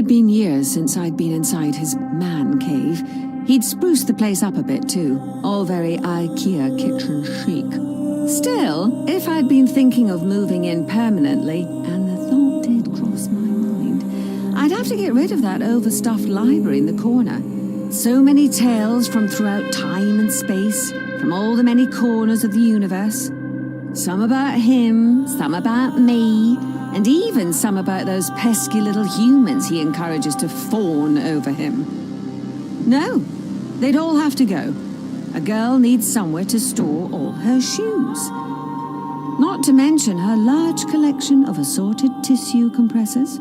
had been years since I'd been inside his man cave. He'd spruced the place up a bit too, all very IKEA kitchen chic. Still, if I'd been thinking of moving in permanently, and the thought did cross my mind, I'd have to get rid of that overstuffed library in the corner. So many tales from throughout time and space, from all the many corners of the universe. Some about him, some about me, and even some about those pesky little humans he encourages to fawn over him. No, they'd all have to go. A girl needs somewhere to store all her shoes. Not to mention her large collection of assorted tissue compressors.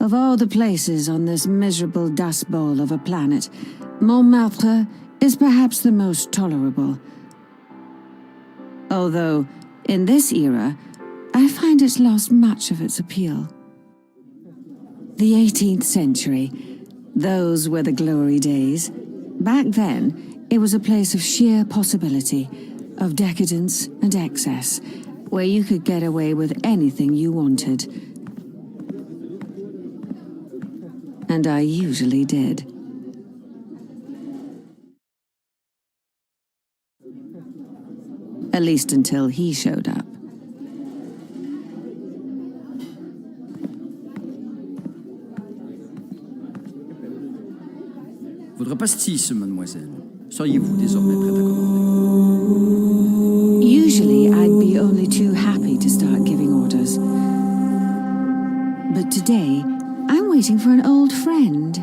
Of all the places on this miserable dust bowl of a planet, Montmartre is perhaps the most tolerable. Although, in this era, I find it's lost much of its appeal. The 18th century, those were the glory days. Back then, it was a place of sheer possibility, of decadence and excess, where you could get away with anything you wanted. And I usually did. At least until he showed up. Votre pastis, mademoiselle. Seriez-vous désormais prête à commander? Usually, I'd be only too happy to start giving orders. But today, I'm waiting for an old friend.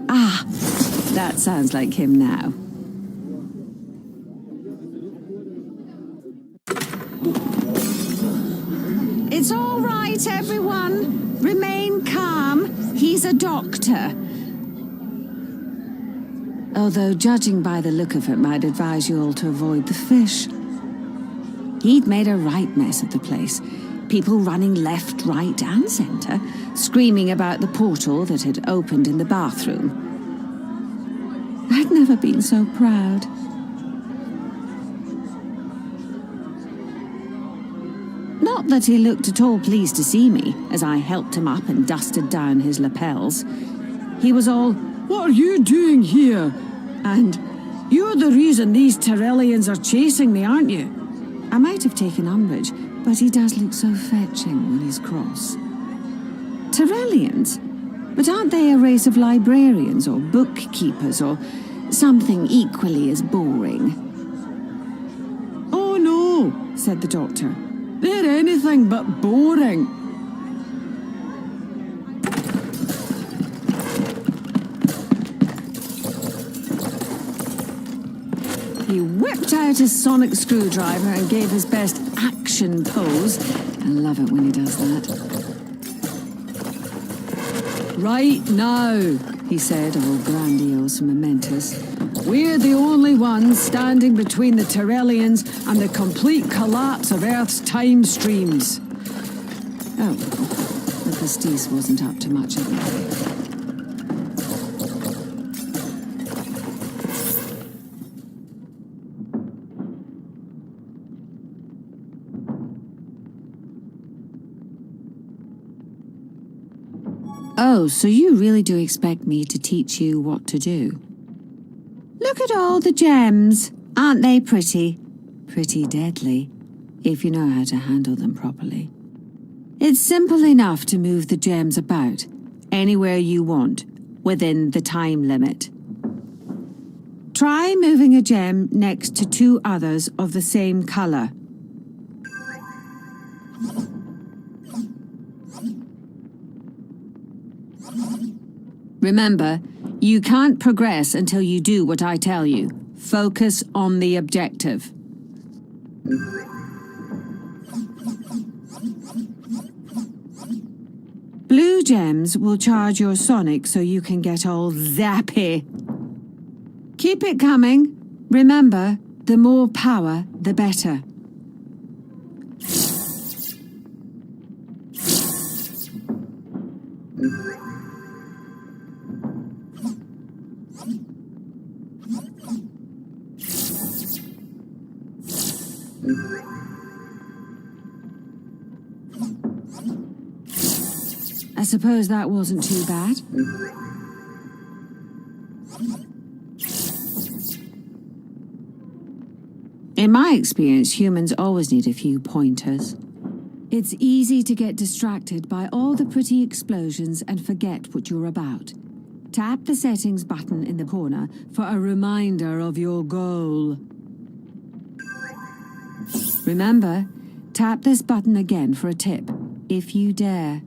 Ah, that sounds like him now. It's all right, everyone. Remain calm. He's a doctor. Although, judging by the look of him, I'd advise you all to avoid the fish. He'd made a right mess of the place. People running left, right, and centre, screaming about the portal that had opened in the bathroom. I'd never been so proud. Not that he looked at all pleased to see me, as I helped him up and dusted down his lapels. He was all, "What are you doing here?" And, "You're the reason these Tyrellians are chasing me, aren't you?" I might have taken umbrage, but he does look so fetching when he's cross. Tyrellians? But aren't they a race of librarians or bookkeepers or something equally as boring? "Oh no," said the doctor. "They're anything but boring." He whipped out his sonic screwdriver and gave his best action pose. I love it when he does that. "Right now," he said, all grandiose and momentous. "We're the only ones standing between the Tyrellians and the complete collapse of Earth's time streams." Oh, the pastis wasn't up to much of it. Oh, so you really do expect me to teach you what to do? Look at all the gems. Aren't they pretty? Pretty deadly, if you know how to handle them properly. It's simple enough to move the gems about, anywhere you want, within the time limit. Try moving a gem next to two others of the same color. Remember, you can't progress until you do what I tell you. Focus on the objective. Blue gems will charge your sonic so you can get all zappy. Keep it coming. Remember, the more power, the better. I suppose that wasn't too bad. In my experience, humans always need a few pointers. It's easy to get distracted by all the pretty explosions and forget what you're about. Tap the settings button in the corner for a reminder of your goal. Remember, tap this button again for a tip, if you dare.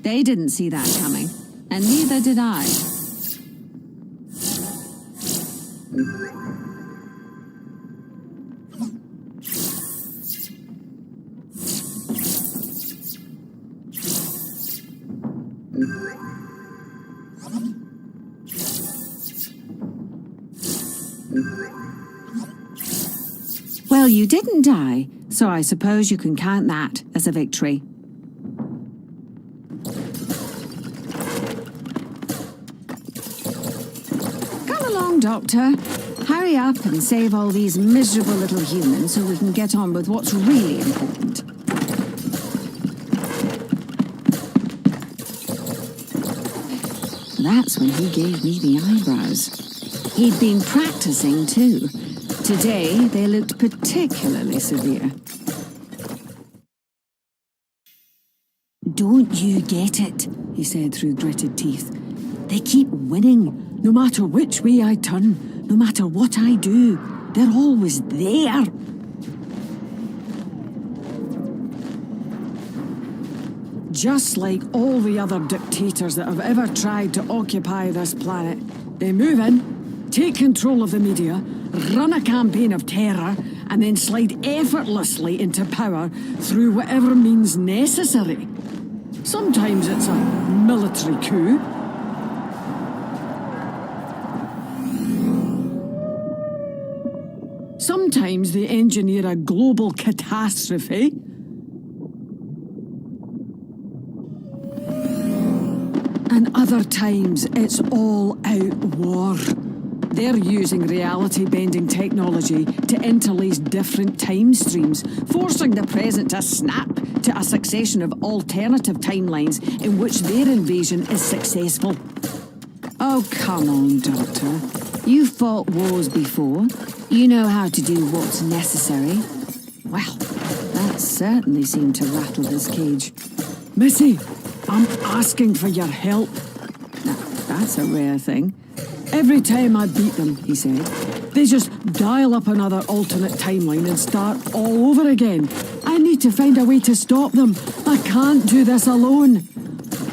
They didn't see that coming, and neither did I. Well, you didn't die, so I suppose you can count that as a victory. Doctor, hurry up and save all these miserable little humans so we can get on with what's really important. That's when he gave me the eyebrows. He'd been practicing too. Today, they looked particularly severe. Don't you get it? He said through gritted teeth. They keep winning. No matter which way I turn, no matter what I do, they're always there. Just like all the other dictators that have ever tried to occupy this planet. They move in, take control of the media, run a campaign of terror, and then slide effortlessly into power through whatever means necessary. Sometimes it's a military coup. Sometimes they engineer a global catastrophe. And other times it's all-out war. They're using reality-bending technology to interlace different time streams, forcing the present to snap to a succession of alternative timelines in which their invasion is successful. Oh, come on, Doctor. You've fought wars before. You know how to do what's necessary. Well, that certainly seemed to rattle his cage. Missy, I'm asking for your help. Now, that's a rare thing. Every time I beat them, he said, they just dial up another alternate timeline and start all over again. I need to find a way to stop them. I can't do this alone.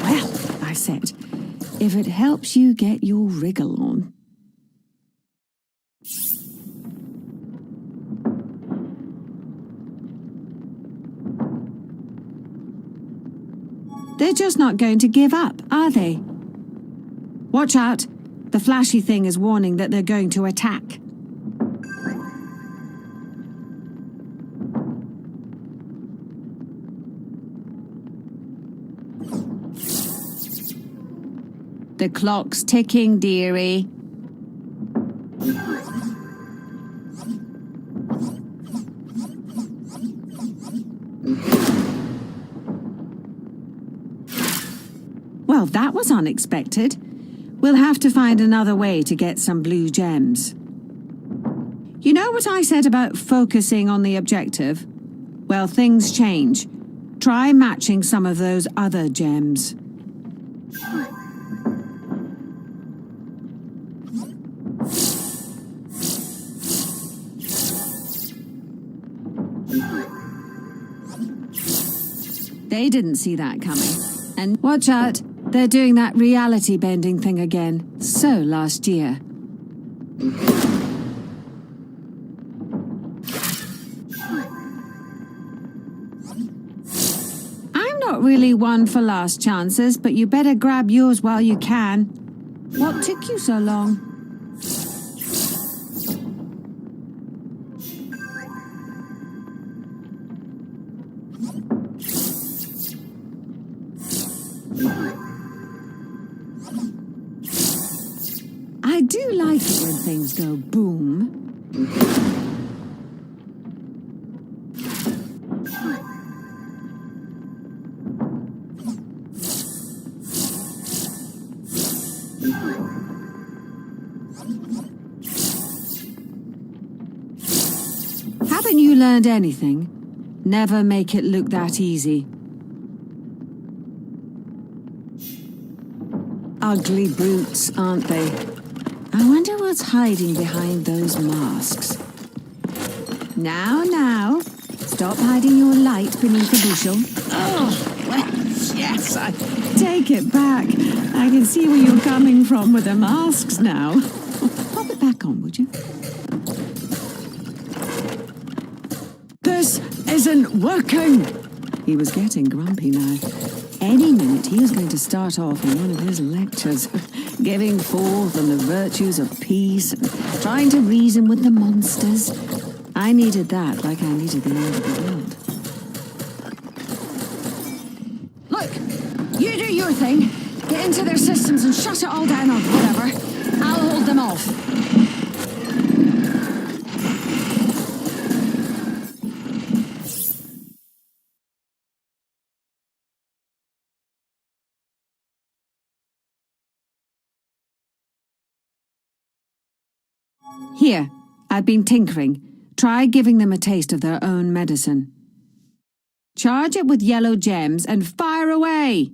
Well, I said, if it helps you get your wriggle on. They're just not going to give up, are they? Watch out. The flashy thing is warning that they're going to attack. The clock's ticking, dearie. Well, that was unexpected. We'll have to find another way to get some blue gems. You know what I said about focusing on the objective? Well, things change. Try matching some of those other gems. They didn't see that coming. And watch out. They're doing that reality-bending thing again. So last year. I'm not really one for last chances, but you better grab yours while you can. What took you so long? I do like it when things go boom. Haven't you learned anything? Never make it look that easy. Ugly brutes, aren't they? I wonder what's hiding behind those masks. Now, stop hiding your light beneath the bushel. Oh, well, yes, I take it back. I can see where you're coming from with the masks now. Oh, pop it back on, would you? This isn't working! He was getting grumpy now. Any minute he was going to start off on one of his lectures, giving forth on the virtues of peace and trying to reason with the monsters. I needed that like I needed the end of the world. Look, you do your thing. Get into their systems and shut it all down or whatever. I'll hold them off. Here, I've been tinkering. Try giving them a taste of their own medicine. Charge it with yellow gems and fire away!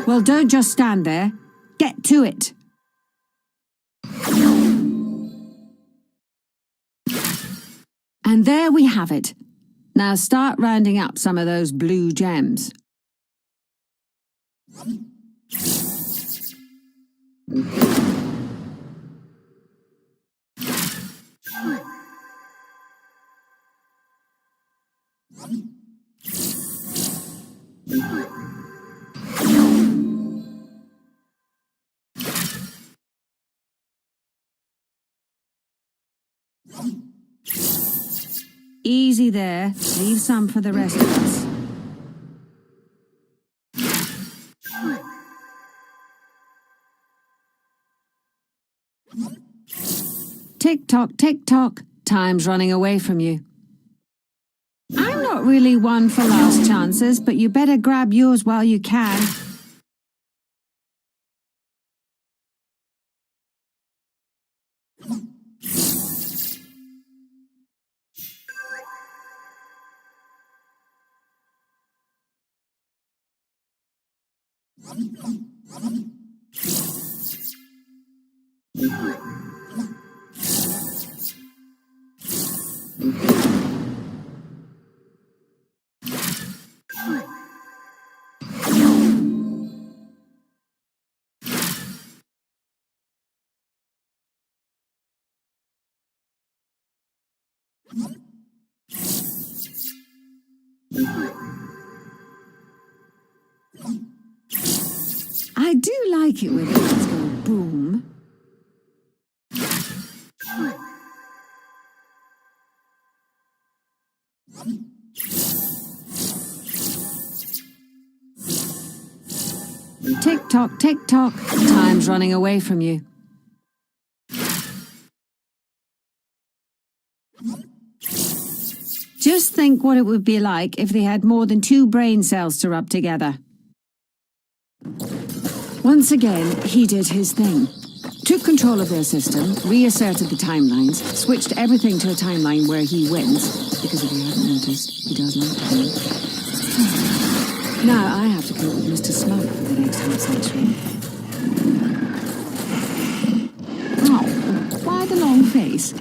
Well, don't just stand there. Get to it! And there we have it. Now start rounding up some of those blue gems. Easy there. Leave some for the rest of us. Tick-tock, tick-tock. Time's running away from you. I'm not really one for last chances, but you better grab yours while you can. I do like it when things go boom. Tick-tock, tick-tock. Time's running away from you. Just think what it would be like if they had more than 2 brain cells to rub together. Once again, he did his thing. Took control of their system, reasserted the timelines, switched everything to a timeline where he wins, because if you haven't noticed, he does like to win. Now I have to cope with Mr. Smug for the next half century. Oh, why the long face?